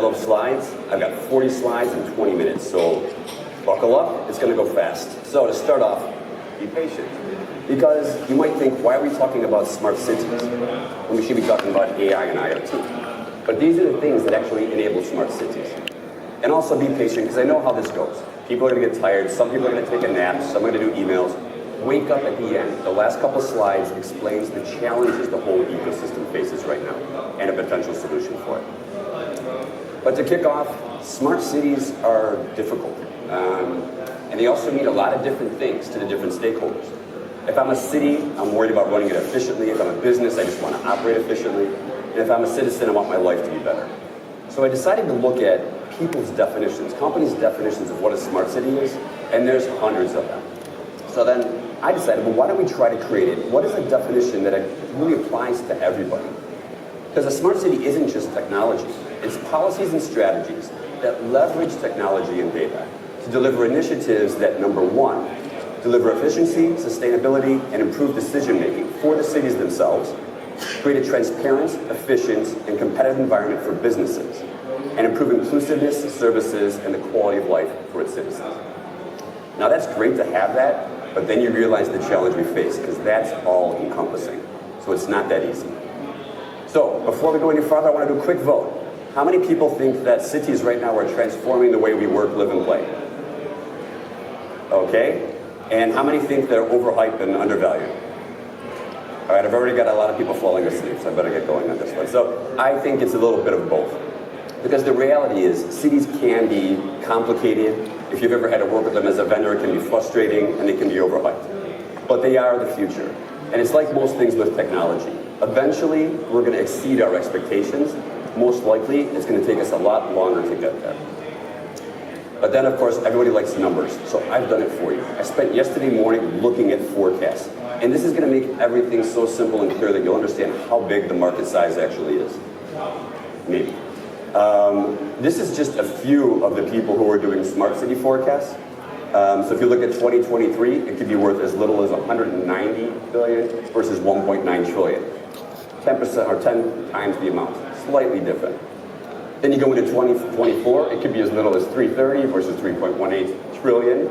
love slides. I've got 40 slides in 20 minutes, so buckle up, it's gonna go fast. So to start off, be patient. Because you might think, why are we talking about smart cities when we should be talking about AI and IoT? But these are the things that actually enable smart cities. And also be patient, because I know how this goes. People are gonna get tired, some people are gonna take a nap, some are gonna do emails. Wake up at the end. The last couple slides explains the challenges the whole ecosystem faces right now, and a potential solution for it. But to kick off, smart cities are difficult. And they also mean a lot of different things to the different stakeholders. If I'm a city, I'm worried about running it efficiently. If I'm a business, I just want to operate efficiently. And if I'm a citizen, I want my life to be better. So I decided to look at people's definitions, companies' definitions of what a smart city is, and there's hundreds of them. So then I decided, well, why don't we try to create it? What is a definition that really applies to everybody? Because a smart city isn't just technology. It's policies and strategies that leverage technology and data to deliver initiatives that, number one, deliver efficiency, sustainability, and improve decision-making for the cities themselves, create a transparent, efficient, and competitive environment for businesses, and improve inclusiveness, services, and the quality of life for its citizens. Now that's great to have that, but then you realize the challenge we face, because that's all encompassing. So it's not that easy. So before we go any farther, I want to do a quick vote. How many people think that cities right now are transforming the way we work, live, and play? Okay. And how many think they're overhyped and undervalued? All right, I've already got a lot of people falling asleep, so I better get going on this one. So I think it's a little bit of both. Because the reality is, cities can be complicated. If you've ever had to work with them as a vendor, it can be frustrating and they can be overhyped. But they are the future. And it's like most things with technology. Eventually, we're going to exceed our expectations. Most likely, it's going to take us a lot longer to get there. But then, of course, everybody likes numbers, so I've done it for you. I spent yesterday morning looking at forecasts, and this is going to make everything so simple and clear that you'll understand how big the market size actually is. Maybe. This is just a few of the people who are doing smart city forecasts. So if you look at 2023, it could be worth as little as 190 billion versus 1.9 trillion. 10% or 10 times the amount, slightly different. Then you go into 2024, it could be as little as 330 versus 3.18 trillion.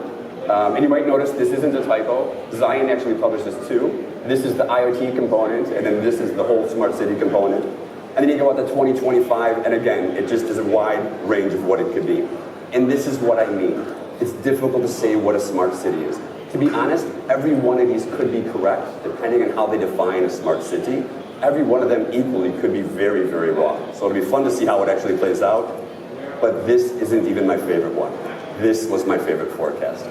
And you might notice this isn't a typo. Zion actually published this too. This is the IoT component, and then this is the whole smart city component. And then you go out to 2025, and again, it just is a wide range of what it could be. And this is what I mean. It's difficult to say what a smart city is. To be honest, every one of these could be correct, depending on how they define a smart city. Every one of them equally could be very, very wrong. So it'll be fun to see how it actually plays out. But this isn't even my favorite one. This was my favorite forecast.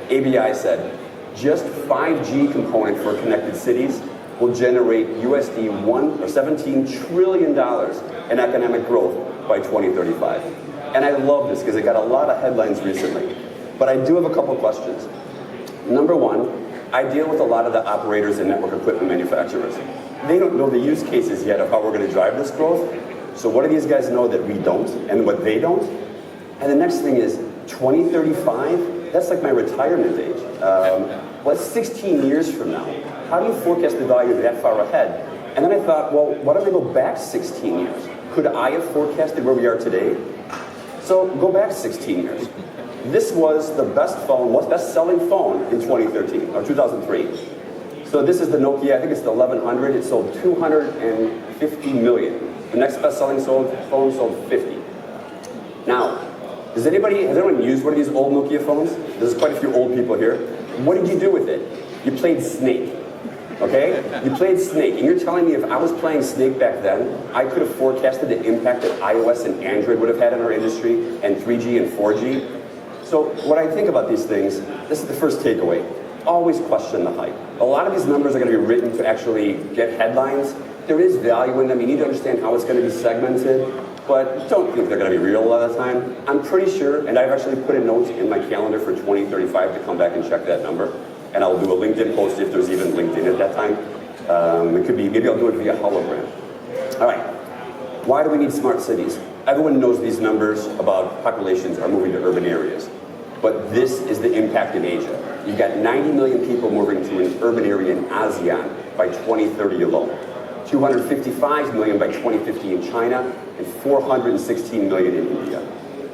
ABI said, just 5G component for connected cities will generate USD $17 trillion in economic growth by 2035. And I love this because it got a lot of headlines recently. But I do have a couple questions. Number one, I deal with a lot of the operators and network equipment manufacturers. They don't know the use cases yet of how we're going to drive this growth. So what do these guys know that we don't and what they don't? And the next thing is 2035, that's like my retirement age. Well, it's 16 years from now. How do you forecast the value that far ahead? And then I thought, well, why don't I go back 16 years? Could I have forecasted where we are today? So go back 16 years. This was the best-selling phone in 2013, or 2003. So this is the Nokia, I think it's the 1100. It sold 250 million. The next best-selling phone sold 50. Now, has anyone used one of these old Nokia phones? There's quite a few old people here. What did you do with it? You played Snake, okay? You played Snake, and you're telling me if I was playing Snake back then, I could have forecasted the impact that iOS and Android would have had in our industry, and 3G and 4G? So when I think about these things, this is the first takeaway. Always question the hype. A lot of these numbers are going to be written to actually get headlines. There is value in them. You need to understand how it's going to be segmented, but don't think they're going to be real a lot of the time. I'm pretty sure, and I've actually put a note in my calendar for 2035 to come back and check that number. And I'll do a LinkedIn post if there's even LinkedIn at that time. It could be, maybe I'll do it via hologram. All right, why do we need smart cities? Everyone knows these numbers about populations are moving to urban areas. But this is the impact in Asia. You've got 90 million people moving to an urban area in ASEAN by 2030 alone. 255 million by 2050 in China, and 416 million in India.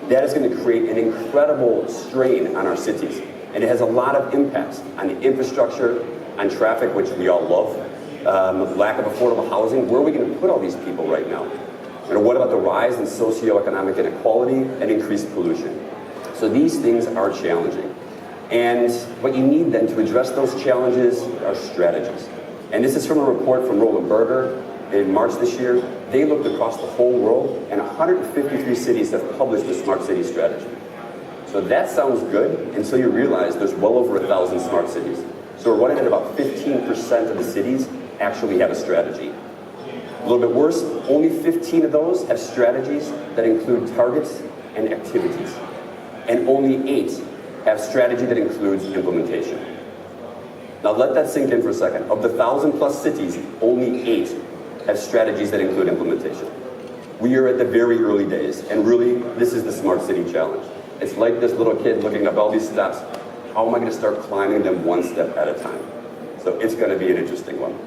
That is going to create an incredible strain on our cities. And it has a lot of impacts on the infrastructure, on traffic, which we all love, lack of affordable housing. Where are we going to put all these people right now? And what about the rise in socioeconomic inequality and increased pollution? So these things are challenging. And what you need then to address those challenges are strategies. And this is from a report from Roland Berger in March this year. They looked across the whole world, and 153 cities have published a smart city strategy. So that sounds good until you realize there's well over 1,000 smart cities. So we're running at about 15% of the cities actually have a strategy. A little bit worse, only 15 of those have strategies that include targets and activities. And only 8 have strategy that includes implementation. Now let that sink in for a second. Of the 1,000+ cities, only 8 have strategies that include implementation. We are at the very early days, and really, this is the Smart City Challenge. It's like this little kid looking up all these steps. How am I going to start climbing them one step at a time? So it's going to be an interesting one.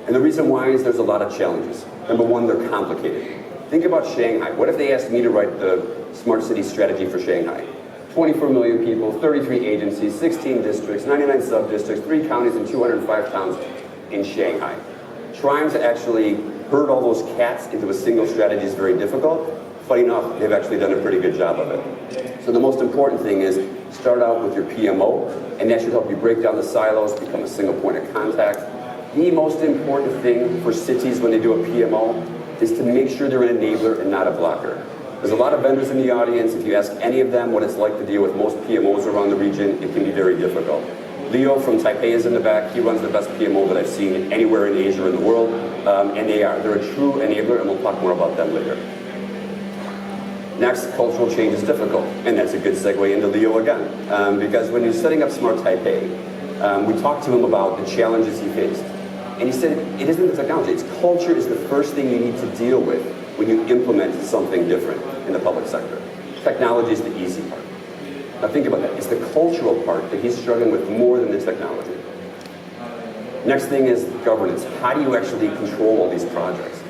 And the reason why is there's a lot of challenges. Number one, they're complicated. Think about Shanghai. What if they asked me to write the Smart City strategy for Shanghai? 24 million people, 33 agencies, 16 districts, 99 sub-districts, 3 counties and 205 towns in Shanghai. Trying to actually herd all those cats into a single strategy is very difficult. Funny enough, they've actually done a pretty good job of it. So the most important thing is start out with your PMO, and that should help you break down the silos, become a single point of contact. The most important thing for cities when they do a PMO is to make sure they're an enabler and not a blocker. There's a lot of vendors in the audience. If you ask any of them what it's like to deal with most PMOs around the region, it can be very difficult. Leo from Taipei is in the back. He runs the best PMO that I've seen anywhere in Asia or in the world, and they're a true enabler, and we'll talk more about them later. Next, cultural change is difficult, and that's a good segue into Leo again, because when he's setting up Smart Taipei, we talked to him about the challenges he faced. And he said, it isn't the technology, it's culture is the first thing you need to deal with when you implement something different in the public sector. Technology is the easy part. Now think about that, it's the cultural part that he's struggling with more than the technology. Next thing is governance. How do you actually control all these projects?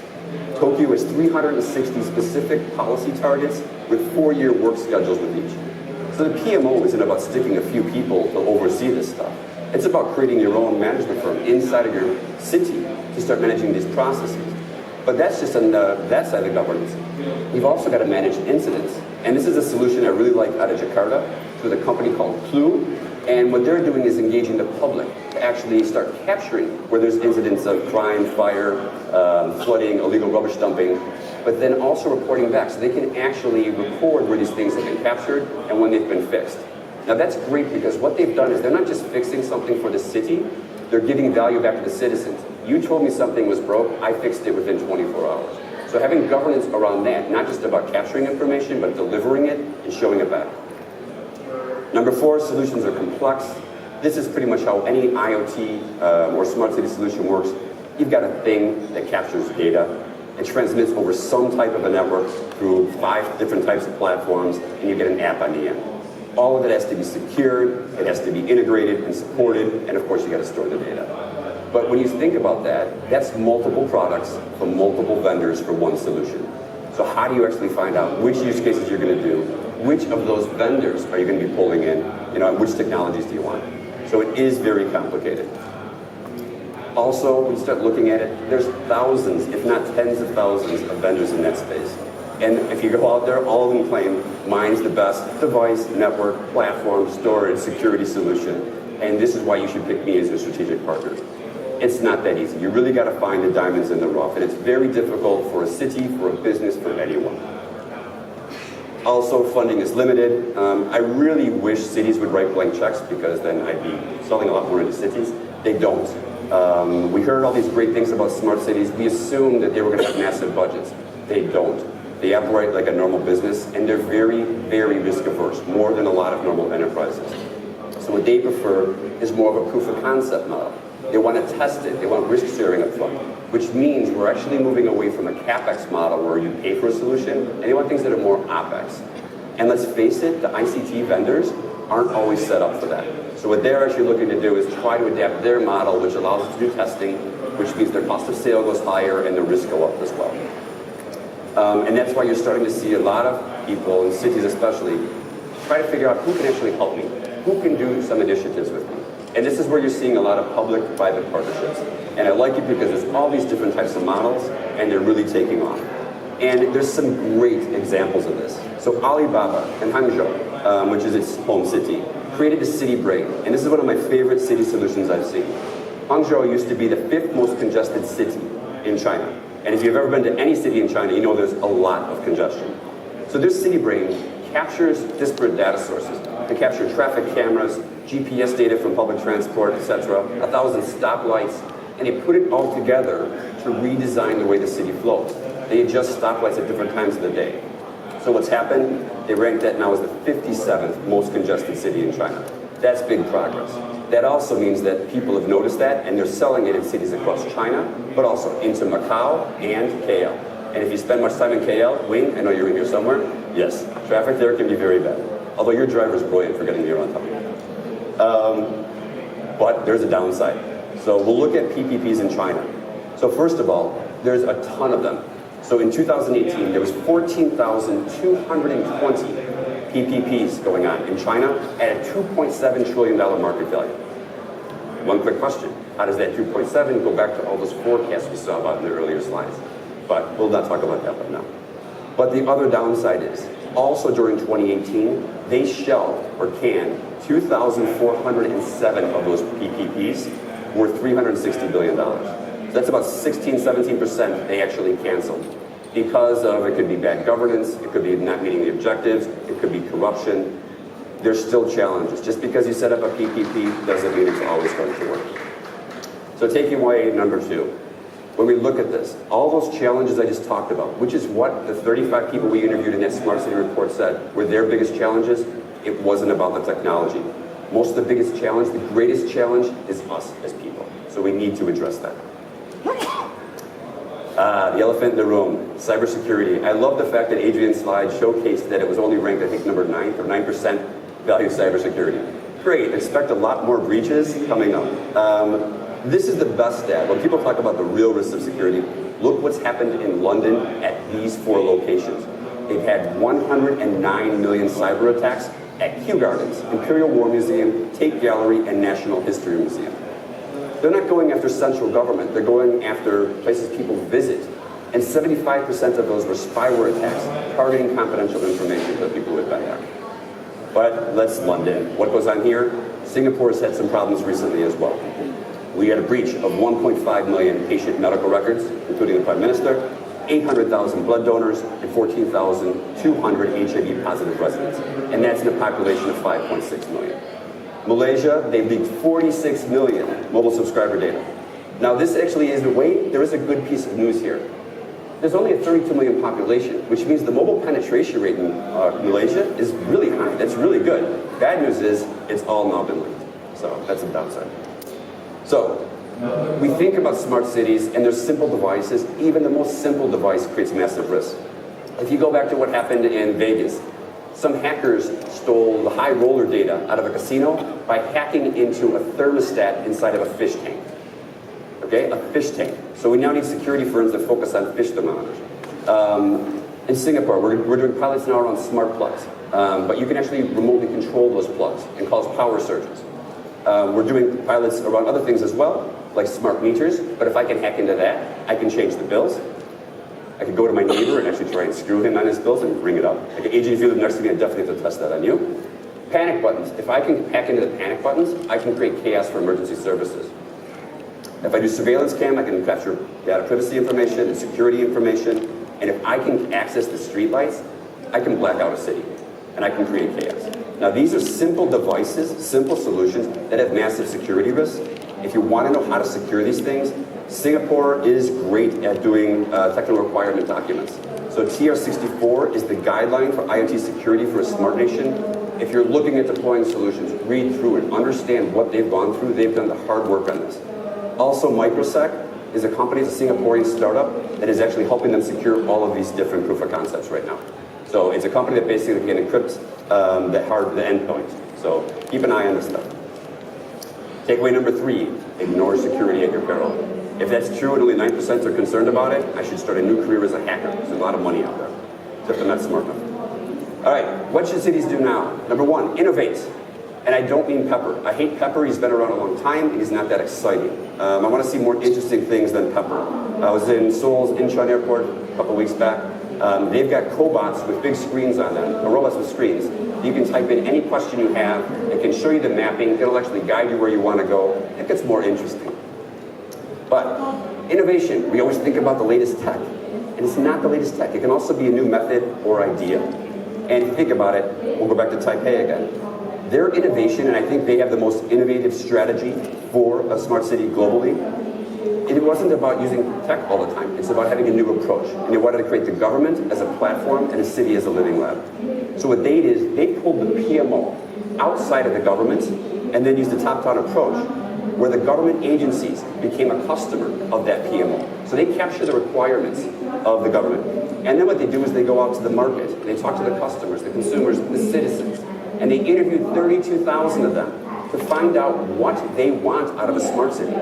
Tokyo has 360 specific policy targets with 4-year work schedules with each. So the PMO isn't about sticking a few people to oversee this stuff. It's about creating your own management firm inside of your city to start managing these processes. But that's just on that side of the governance. You've also got to manage incidents. And this is a solution I really like out of Jakarta with a company called Clue. And what they're doing is engaging the public to actually start capturing where there's incidents of crime, fire, flooding, illegal rubbish dumping, but then also reporting back so they can actually record where these things have been captured and when they've been fixed. Now that's great because what they've done is they're not just fixing something for the city, they're giving value back to the citizens. You told me something was broke, I fixed it within 24 hours. So having governance around that, not just about capturing information, but delivering it and showing it back. Number 4, solutions are complex. This is pretty much how any IoT or smart city solution works. You've got a thing that captures data. It transmits over some type of a network through 5 different types of platforms, and you get an app on the end. All of it has to be secured, it has to be integrated and supported, and of course you got to store the data. But when you think about that, that's multiple products from multiple vendors for one solution. So how do you actually find out which use cases you're going to do? Which of those vendors are you going to be pulling in? And which technologies do you want? So it is very complicated. Also, when you start looking at it, there's thousands, if not tens of thousands of vendors in that space. And if you go out there, all of them claim mine's the best device, network, platform, storage, security solution. And this is why you should pick me as your strategic partner. It's not that easy. You really got to find the diamonds in the rough. And it's very difficult for a city, for a business, for anyone. Also, funding is limited. I really wish cities would write blank checks because then I'd be selling a lot more into cities. They don't. We heard all these great things about smart cities. We assumed that they were going to have massive budgets. They don't. They operate like a normal business, and they're very, very risk averse, more than a lot of normal enterprises. So what they prefer is more of a proof of concept model. They want to test it. They want risk sharing up front, which means we're actually moving away from a CapEx model where you pay for a solution, and they want things that are more OpEx. And let's face it, the ICT vendors aren't always set up for that. So So what they're actually looking to do is try to adapt their model, which allows us to do testing, which means their cost of sale goes higher and their risk go up as well. And that's why you're starting to see a lot of people, in cities especially, try to figure out who can actually help me, who can do some initiatives with me. And this is where you're seeing a lot of public-private partnerships. And I like it because there's all these different types of models, and they're really taking off. And there's some great examples of this. So Alibaba in Hangzhou, which is its home city, created the city brain. And this is one of my favorite city solutions I've seen. Hangzhou used to be the 5th most congested city in China. And if you've ever been to any city in China, you know there's a lot of congestion. So this city brain captures disparate data sources. They capture traffic cameras, GPS data from public transport, etc., 1,000 stoplights, and they put it all together to redesign the way the city flows. They adjust stoplights at different times of the day. So what's happened? They ranked that now as the 57th most congested city in China. That's big progress. That also means that people have noticed that, and they're selling it in cities across China, but also into Macau and KL. And if you spend much time in KL, Wing, I know you're in here somewhere, yes, traffic there can be very bad. Although your driver's brilliant for getting here on time. But there's a downside. So we'll look at PPPs in China. So first of all, there's a ton of them. So in 2018, there was 14,220 PPPs going on in China at a $2.7 trillion market value. One quick question, how does that 2.7 go back to all those forecasts we saw about in the earlier slides? But we'll not talk about that right now. But the other downside is, also during 2018, they shelved or canned 2,407 of those PPPs worth $360 billion. So that's about 16, 17% they actually canceled. Because of, it could be bad governance, it could be not meeting the objectives, it could be corruption. There's still challenges. Just because you set up a PPP doesn't mean it's always going to work. So taking away number 2, when we look at this, all those challenges I just talked about, which is what the 35 people we interviewed in that Smart City report said were their biggest challenges, it wasn't about the technology. Most of the biggest challenge, the greatest challenge is us as people. So we need to address that. The elephant in the room, cybersecurity. I love the fact that Adrian's slide showcased that it was only ranked, I think, number 9 or 9% value cybersecurity. Great, expect a lot more breaches coming up. This is the best stat. When people talk about the real risks of security, look what's happened in London at these 4 locations. They've had 109 million cyber attacks at Kew Gardens, Imperial War Museum, Tate Gallery, and National History Museum. They're not going after central government, they're going after places people visit. And 75% of those were spyware attacks, targeting confidential information that people would back. But let's London. What goes on here? Singapore has had some problems recently as well. We had a breach of 1.5 million patient medical records, including the Prime Minister, 800,000 blood donors, and 14,200 HIV positive residents. And that's in a population of 5.6 million. Malaysia, they leaked 46 million mobile subscriber data. Now this actually is there is a good piece of news here. There's only a 32 million population, which means the mobile penetration rate in Malaysia is really high. That's really good. Bad news is, it's all now been leaked. So that's a downside. So, we think about smart cities and there's simple devices. Even the most simple device creates massive risk. If you go back to what happened in Vegas, some hackers stole the high roller data out of a casino by hacking into a thermostat inside of a fish tank. Okay, a fish tank. So we now need security firms that focus on fish thermometers. In Singapore, we're doing pilots now around smart plugs. But you can actually remotely control those plugs and cause power surges. We're doing pilots around other things as well, like smart meters. But if I can hack into that, I can change the bills. I could go to my neighbor and actually try and screw him on his bills and bring it up. Like, AJ, if you live next to me, I definitely have to test that on you. Panic buttons. If I can hack into the panic buttons, I can create chaos for emergency services. If I do surveillance cam, I can capture data privacy information and security information. And if I can access the streetlights, I can black out a city. And I can create chaos. Now, these are simple devices, simple solutions that have massive security risks. If you want to know how to secure these things, Singapore is great at doing technical requirement documents. So TR64 is the guideline for IoT security for a smart nation. If you're looking at deploying solutions, read through it, understand what they've gone through. They've done the hard work on this. Also, Microsec is a company, it's a Singaporean startup that is actually helping them secure all of these different proof of concepts right now. So it's a company that basically can encrypt the endpoint. So keep an eye on this stuff. Takeaway number 3, ignore security at your peril. If that's true and only 9% are concerned about it, I should start a new career as a hacker. There's a lot of money out there, except I'm not smart enough. All right, what should cities do now? Number 1, innovate. And I don't mean Pepper. I hate Pepper. He's been around a long time, and he's not that exciting. I want to see more interesting things than Pepper. I was in Seoul's Incheon Airport a couple weeks back. They've got cobots with big screens on them, or robots with screens. You can type in any question you have. It can show you the mapping. It'll actually guide you where you want to go. It gets more interesting. But innovation, we always think about the latest tech. And it's not the latest tech. It can also be a new method or idea. And if you think about it, we'll go back to Taipei again. Their innovation, and I think they have the most innovative strategy for a smart city globally, it wasn't about using tech all the time. It's about having a new approach. And they wanted to create the government as a platform and a city as a living lab. So what they did is they pulled the PMO outside of the government and then used a top-down approach where the government agencies became a customer of that PMO. So they capture the requirements of the government. And then what they do is they go out to the market, and they talk to the customers, the consumers, the citizens, and they interviewed 32,000 of them to find out what they want out of a smart city.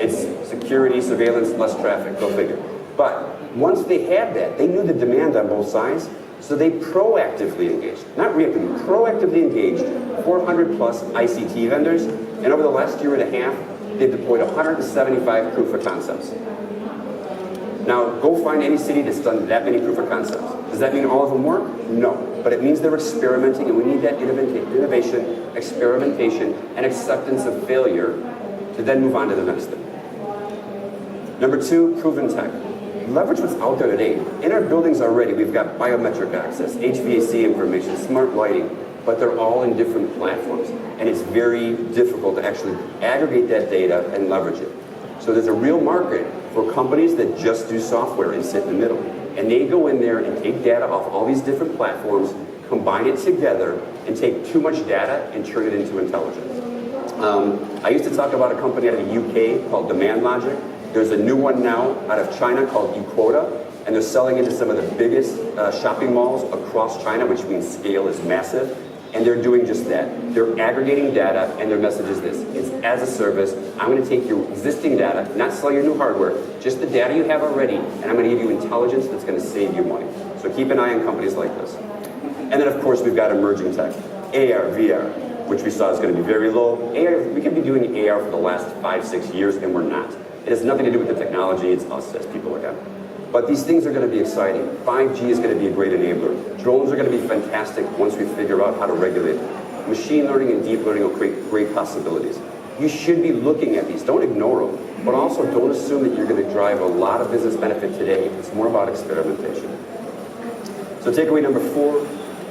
It's security, surveillance, less traffic, go figure. But once they had that, they knew the demand on both sides, so they proactively engaged, not reactively, proactively engaged 400 plus ICT vendors, and over the last year and a half, they've deployed 175 proof of concepts. Now, go find any city that's done that many proof of concepts. Does that mean all of them work? No, but it means they're experimenting, and we need that innovation, experimentation, and acceptance of failure to then move on to the next thing. Number 2, proven tech. Leverage what's out there today. In our buildings already, we've got biometric access, HVAC information, smart lighting, but they're all in different platforms, and it's very difficult to actually aggregate that data and leverage it. So there's a real market for companies that just do software and sit in the middle. And they go in there and take data off all these different platforms, combine it together, and take too much data and turn it into intelligence. I used to talk about a company out of the UK called Demand Logic. There's a new one now out of China called eQuota, and they're selling into some of the biggest shopping malls across China, which means scale is massive. And they're doing just that. They're aggregating data, and their message is this. It's as a service. I'm going to take your existing data, not sell your new hardware, just the data you have already, and I'm going to give you intelligence that's going to save you money. So keep an eye on companies like this. And then, of course, we've got emerging tech. AR, VR, which we saw is going to be very low. AR, we could be doing AR for the last 5-6 years, and we're not. It has nothing to do with the technology. It's us as people again. But these things are going to be exciting. 5G is going to be a great enabler. Drones are going to be fantastic once we figure out how to regulate them. Machine learning and deep learning will create great possibilities. You should be looking at these. Don't ignore them. But also don't assume that you're going to drive a lot of business benefit today. It's more about experimentation. So takeaway number 4,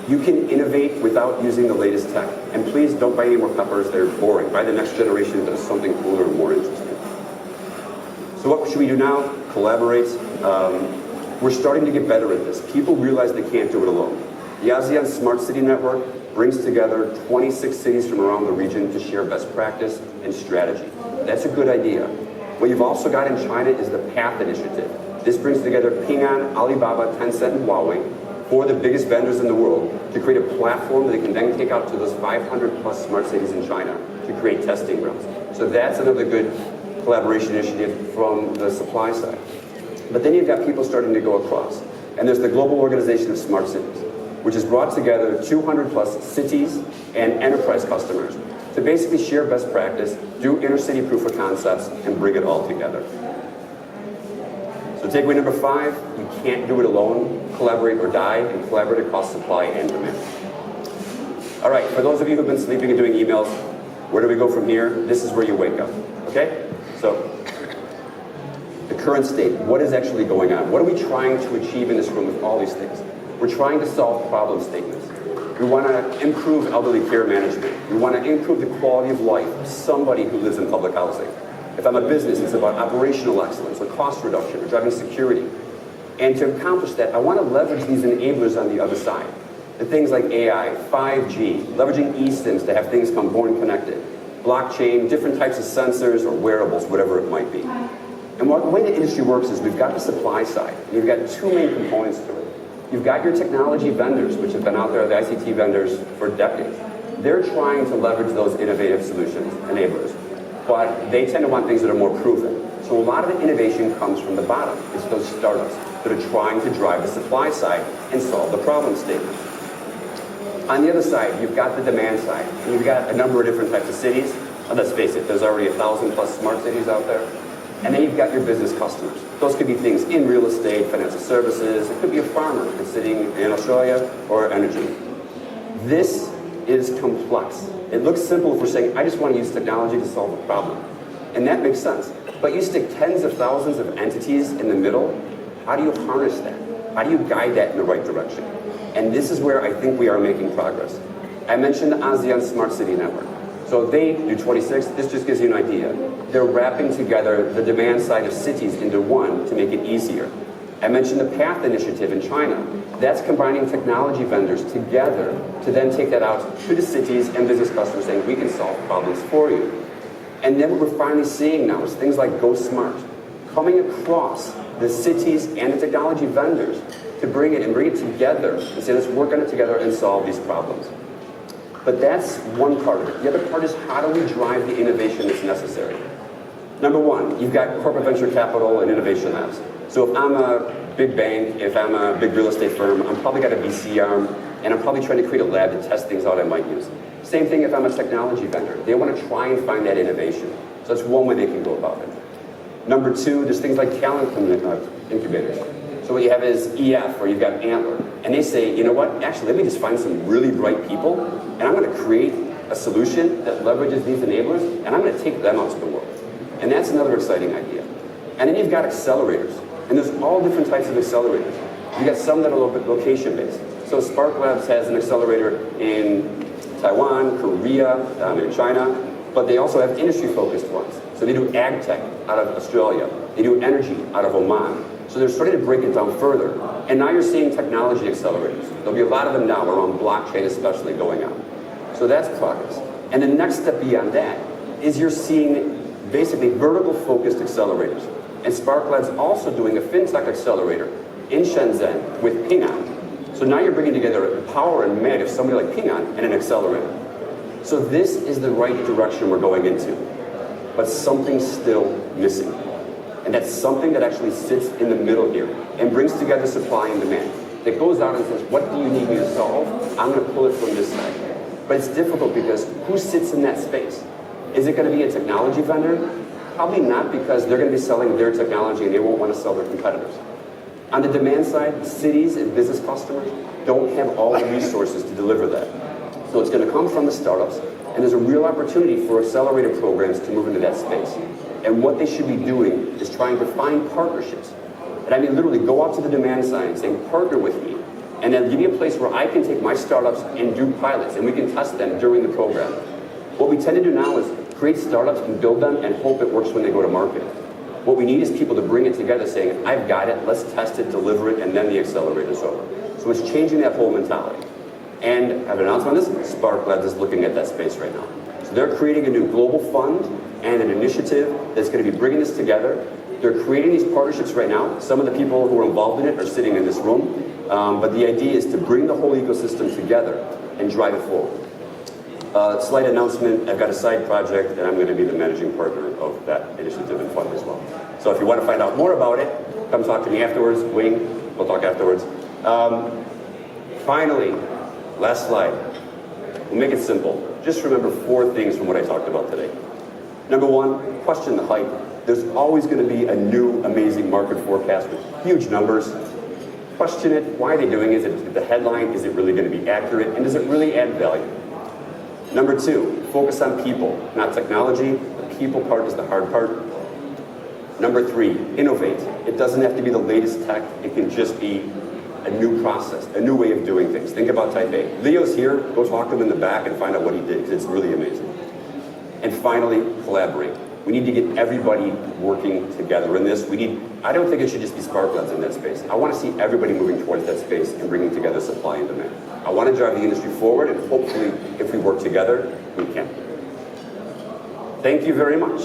you can innovate without using the latest tech. And please don't buy any more Peppers. They're boring. Buy the next generation that does something cooler and more interesting. So what should we do now? Collaborate. We're starting to get better at this. People realize they can't do it alone. The ASEAN Smart City Network brings together 26 cities from around the region to share best practice and strategy. That's a good idea. What you've also got in China is the PATH initiative. This brings together Ping An, Alibaba, Tencent, and Huawei, 4 of the biggest vendors in the world, to create a platform that they can then take out to those 500 plus smart cities in China to create testing grounds. So that's another good collaboration initiative from the supply side. But then you've got people starting to go across. And there's the Global Organization of Smart Cities, which has brought together 200 plus cities and enterprise customers to basically share best practice, do inter-city proof of concepts, and bring it all together. So takeaway number 5, you can't do it alone. Collaborate or die, and collaborate across supply and demand. All right, for those of you who've been sleeping and doing emails, where do we go from here? This is where you wake up, okay? So, the current state, what is actually going on? What are we trying to achieve in this room with all these things? We're trying to solve problem statements. We want to improve elderly care management. We want to improve the quality of life of somebody who lives in public housing. If I'm a business, it's about operational excellence or cost reduction or driving security. And to accomplish that, I want to leverage these enablers on the other side. The things like AI, 5G, leveraging eSIMs to have things come born connected, blockchain, different types of sensors or wearables, whatever it might be. And the way the industry works is we've got the supply side, and you've got 2 main components to it. You've got your technology vendors, which have been out there, the ICT vendors, for decades. They're trying to leverage those innovative solutions, enablers. but they tend to want things that are more proven. So a lot of the innovation comes from the bottom. It's those startups that are trying to drive the supply side and solve the problem statement. On the other side, you've got the demand side. And you've got a number of different types of cities. Let's face it, there's already 1,000+ smart cities out there. And then you've got your business customers. Those could be things in real estate, financial services. It could be a farmer that's sitting in Australia, or energy. This is complex. It looks simple if we're saying, I just want to use technology to solve a problem. And that makes sense. But you stick tens of thousands of entities in the middle, how do you harness that? How do you guide that in the right direction? And this is where I think we are making progress. I mentioned the ASEAN Smart City Network. So they do 26, this just gives you an idea. They're wrapping together the demand side of cities into one to make it easier. I mentioned the PATH initiative in China. That's combining technology vendors together to then take that out to the cities and business customers saying, we can solve problems for you. And then what we're finally seeing now is things like Go Smart, coming across the cities and the technology vendors to bring it together and say, let's work on it together and solve these problems. But that's one part of it. The other part is how do we drive the innovation that's necessary? Number one, you've got corporate venture capital and innovation labs. So if I'm a big bank, if I'm a big real estate firm, I'm probably got a VC arm, and I'm probably trying to create a lab to test things out I might use. Same thing if I'm a technology vendor. They want to try and find that innovation. So that's one way they can go about it. Number two, there's things like talent incubators. So what you have is EF, or you've got Antler. And they say, you know what, actually, let me just find some really bright people, and I'm going to create a solution that leverages these enablers, and I'm going to take them out to the world. And that's another exciting idea. And then you've got accelerators. And there's all different types of accelerators. You've got some that are location-based. So Spark Labs has an accelerator in Taiwan, Korea, in China, but they also have industry-focused ones. So they do ag tech out of Australia. They do energy out of Oman. So they're starting to break it down further. And now you're seeing technology accelerators. There'll be a lot of them now around blockchain especially going on. So that's progress. And the next step beyond that is you're seeing basically vertical-focused accelerators. And Spark Labs also doing a fintech accelerator in Shenzhen with Ping An. So now you're bringing together the power and might of somebody like Ping An and an accelerator. So this is the right direction we're going into. But something's still missing. And that's something that actually sits in the middle here and brings together supply and demand. That goes out and says, what do you need me to solve? I'm going to pull it from this side. But it's difficult because who sits in that space? Is it going to be a technology vendor? Probably not, because they're going to be selling their technology and they won't want to sell their competitors. On the demand side, cities and business customers don't have all the resources to deliver that. So it's going to come from the startups, and there's a real opportunity for accelerator programs to move into that space. And what they should be doing is trying to find partnerships. And I mean literally go out to the demand side and say, partner with me. And then give me a place where I can take my startups and do pilots, and we can test them during the program. What we tend to do now is create startups and build them and hope it works when they go to market. What we need is people to bring it together saying, I've got it, let's test it, deliver it, and then the accelerator's over. So it's changing that whole mentality. And I've announced on this, Spark Labs is looking at that space right now. So they're creating a new global fund and an initiative that's going to be bringing this together. They're creating these partnerships right now. Some of the people who are involved in it are sitting in this room. But the idea is to bring the whole ecosystem together and drive it forward. Slight announcement, I've got a side project and I'm going to be the managing partner of that initiative and fund as well. So if you want to find out more about it, come talk to me afterwards. Wing, we'll talk afterwards. Finally, last slide. We'll make it simple. Just remember 4 things from what I talked about today. Number 1, question the hype. There's always going to be a new, amazing market forecast with huge numbers. Question it. Why are they doing it? Is it the headline? Is it really going to be accurate? And does it really add value? Number 2, focus on people, not technology. The people part is the hard part. Number 3, innovate. It doesn't have to be the latest tech. It can just be a new process, a new way of doing things. Think about Type A. Leo's here. Go talk to him in the back and find out what he did, because it's really amazing. And finally, collaborate. We need to get everybody working together in this. I don't think it should just be Spark Labs in that space. I want to see everybody moving towards that space and bringing together supply and demand. I want to drive the industry forward, and hopefully, if we work together, we can. Thank you very much.